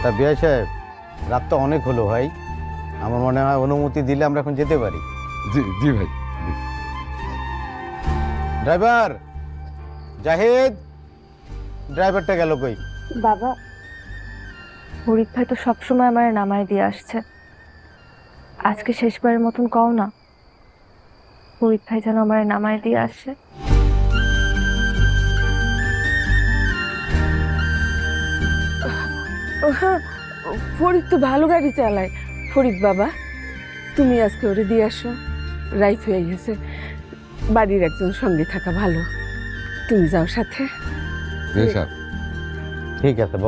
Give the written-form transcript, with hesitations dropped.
তা বিআই সাহেব, রাত তো অনেক হলো ভাই, আমার মনে হয় অনুমতি দিলে আমরা এখন যেতে পারি। জি জি ভাই। ড্রাইভার জাহিদ, ড্রাইভারটা গেল কই? বাবা, ফরিদ ভাই তো সবসময় আমার নামায় দিয়ে আসছে, আজকে শেষবারের মতন কও না, ফরিদ ভাই যেন আমার নামায় দিয়ে আসে। ফরিদ তো ভালো গাড়ি চালায়। ফরিদ বাবা, তুমি আজকে ওরে দিয়ে আসো, রাইত হয়ে গেছে, বাড়ির একজন সঙ্গে থাকা ভালো, তুমি যাও সাথে। বেশ। ঠিক আছে।